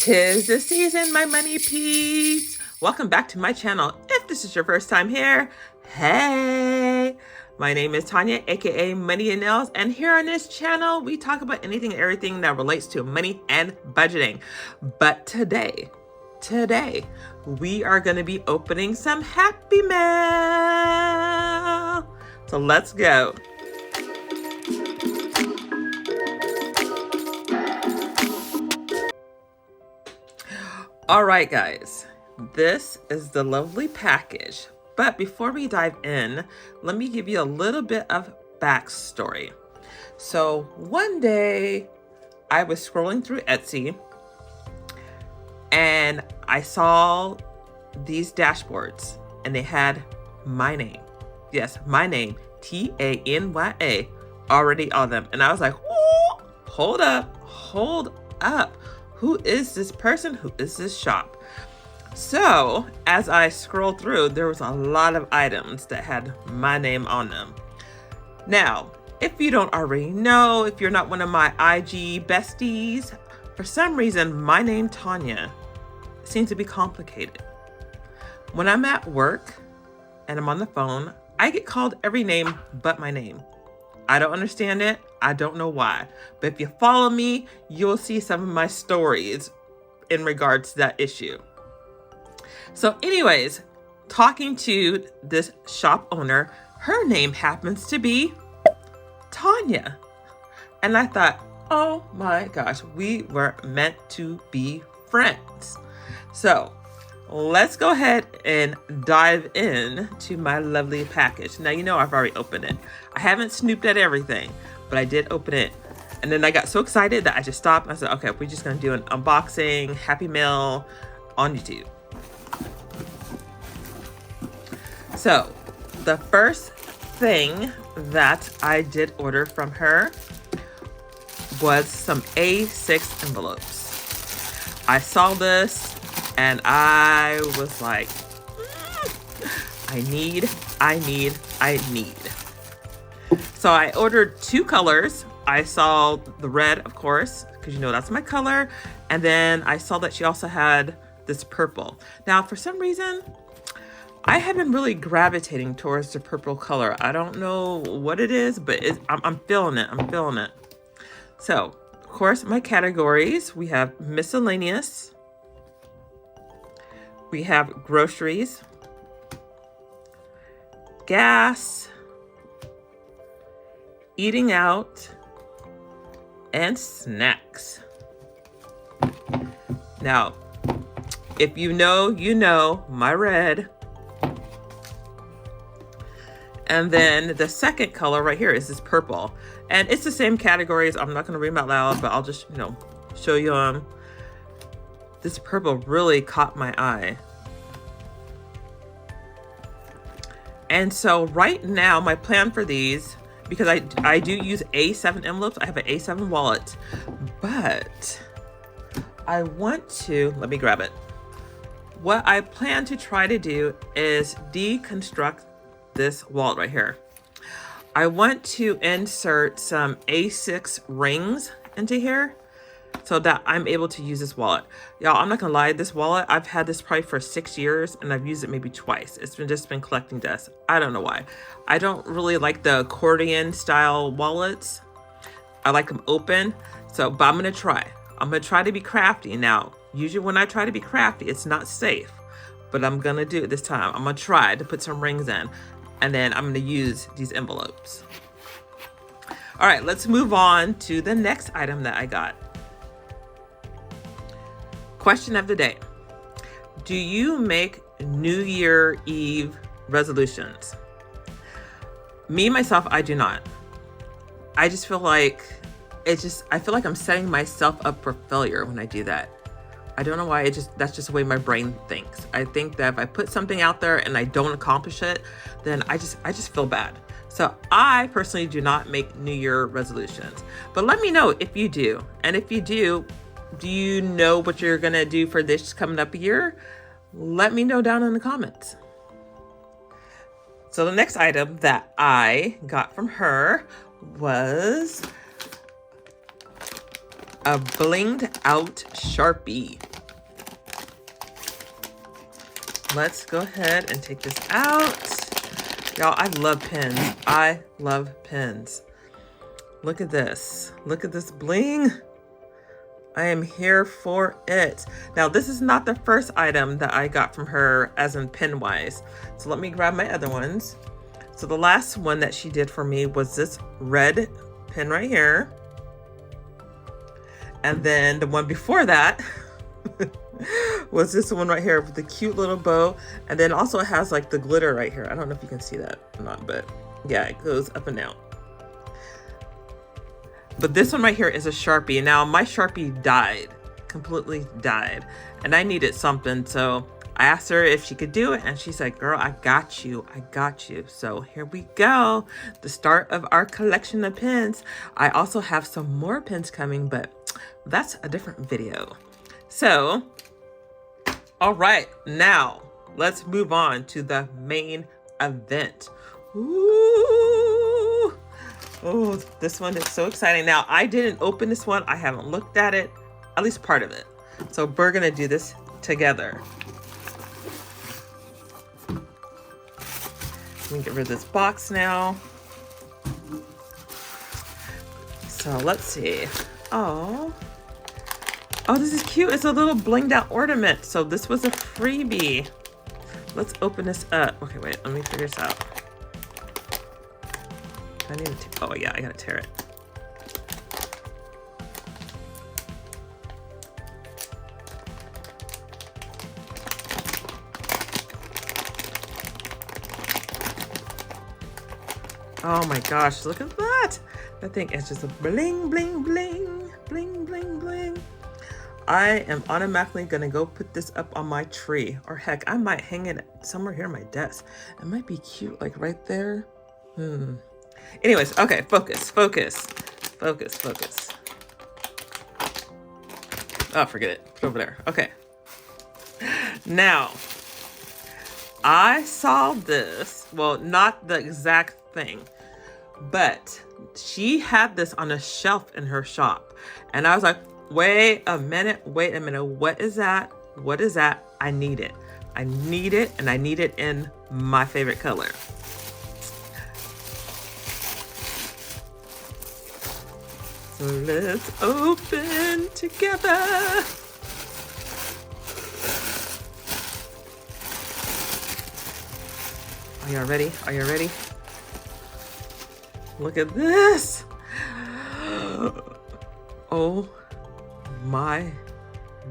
'Tis the season, my money peeps. Welcome back to my channel. If this is your first time here, hey, my name is Tanya, aka Money and Nails, and here on this channel, we talk about anything and everything that relates to money and budgeting. But today, we are going to be opening some Happy Mail. So let's go. All right, guys, this is the lovely package. But before we dive in, let me give you a little bit of backstory. So one day I was scrolling through Etsy and I saw these dashboards and they had my name. Yes, my name, Tanya, already on them. And I was like, oh, hold up. Who is this person? Who is this shop? So as I scrolled through, there was a lot of items that had my name on them. Now, if you don't already know, if you're not one of my IG besties, for some reason, my name, Tanya, seems to be complicated. When I'm at work and I'm on the phone, I get called every name but my name. I don't understand it. I don't know why. But if you follow me, you'll see some of my stories in regards to that issue. So anyways, talking to this shop owner, her name happens to be Tanya. And I thought, oh my gosh, we were meant to be friends. So let's go ahead and dive in to my lovely package. Now, you know, I've already opened it. I haven't snooped at everything, but I did open it. And then I got so excited that I just stopped. I said, okay, we're just going to do an unboxing, Happy Mail on YouTube. So the first thing that I did order from her was some A6 envelopes. I saw this and I was like, I need. So I ordered 2 colors. I saw the red, of course, because you know that's my color. And then I saw that she also had this purple. Now, for some reason, I have been really gravitating towards the purple color. I don't know what it is, but I'm feeling it. So, of course, my categories, we have miscellaneous, we have groceries, gas, eating out, and snacks. Now, if you know, you know my red. And then the second color right here is this purple. And it's the same categories. I'm not going to read them out loud, but I'll just, show you them. This purple really caught my eye. And so right now, my plan for these, because I do use A7 envelopes. I have an A7 wallet, but I want to, let me grab it. What I plan to try to do is deconstruct this wallet right here. I want to insert some A6 rings into here so that I'm able to use this wallet. Y'all, I'm not gonna lie, this wallet, I've had this probably for 6 years and I've used it maybe twice. It's just been collecting dust. I don't know why. I don't really like the accordion style wallets. I like them open. But I'm gonna try. I'm gonna try to be crafty. Now, usually when I try to be crafty, it's not safe, but I'm gonna do it this time. I'm gonna try to put some rings in, and then I'm gonna use these envelopes. All right, let's move on to the next item that I got. Question of the day. Do you make New Year Eve resolutions? Me, myself, I do not. I just feel like I feel like I'm setting myself up for failure when I do that. I don't know why, that's just the way my brain thinks. I think that if I put something out there and I don't accomplish it, then I just feel bad. So I personally do not make New Year resolutions. But let me know if you do. And if you do you know what you're gonna do for this coming up year? Let me know down in the comments. So the next item that I got from her was a blinged out Sharpie. let's go ahead and take this out. Y'all, I love pens. I love pens. Look at this. Look at this bling. I am here for it. Now, this is not the first item that I got from her as in pen-wise. So let me grab my other ones. So the last one that she did for me was this red pen right here. And then the one before that was this one right here with the cute little bow. And then also it has like the glitter right here. I don't know if you can see that or not, but yeah, it goes up and down. But this one right here is a Sharpie. Now my Sharpie died, completely died. And I needed something, so I asked her if she could do it, and she said, girl, I got you, I got you. So here we go, the start of our collection of pens. I also have some more pens coming, but that's a different video. So, all right, now let's move on to the main event. Ooh. Oh, this one is so exciting. Now, I didn't open this one. I haven't looked at it, at least part of it. So we're gonna do this together. Let me get rid of this box now. So let's see. Oh, this is cute. It's a little blinged out ornament. So this was a freebie. Let's open this up. Okay, wait, let me figure this out. I need to, oh yeah, I gotta tear it. Oh my gosh, look at that. That thing is just a bling, bling, bling, bling, bling, bling. I am automatically gonna go put this up on my tree, or heck, I might hang it somewhere here on my desk. It might be cute, like right there. Anyways, okay, focus, focus, focus, focus. Oh, forget it, put it over there. Okay. Now, I saw this, well, not the exact thing, but she had this on a shelf in her shop. And I was like, wait a minute, what is that? What is that? I need it. I need it, and I need it in my favorite color. So let's open together. Are y'all ready? Are you ready? Look at this. Oh my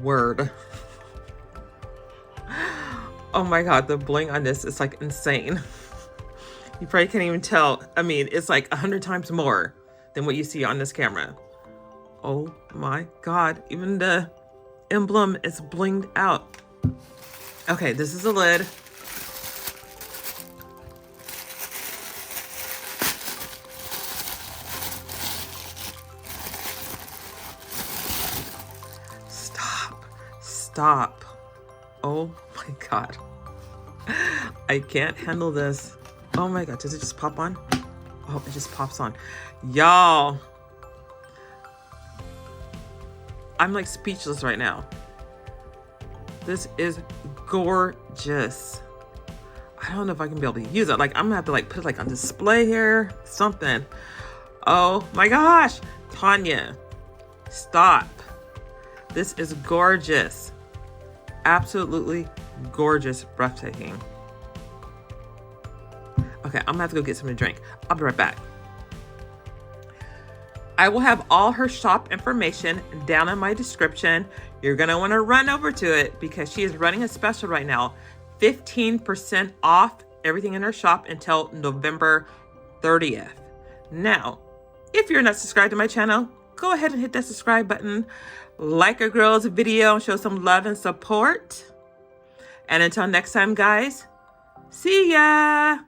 word. Oh my God, the bling on this is like insane. You probably can't even tell. I mean, it's like 100 times more than what you see on this camera. Oh my God, even the emblem is blinged out. Okay, this is the lid. Stop. Oh my God. I can't handle this. Oh my God, does it just pop on? Oh, it just pops on. Y'all. I'm like speechless right now. This is gorgeous. I don't know if I can be able to use it. Like, I'm gonna have to like put it like on display here, something. Oh my gosh, Tanya, stop. This is gorgeous. Absolutely gorgeous, breathtaking. Okay, I'm gonna have to go get something to drink. I'll be right back. I will have all her shop information down in my description. You're gonna wanna run over to it because she is running a special right now. 15% off everything in her shop until November 30th. Now, if you're not subscribed to my channel, go ahead and hit that subscribe button. Like a girl's video and show some love and support. And until next time, guys, see ya.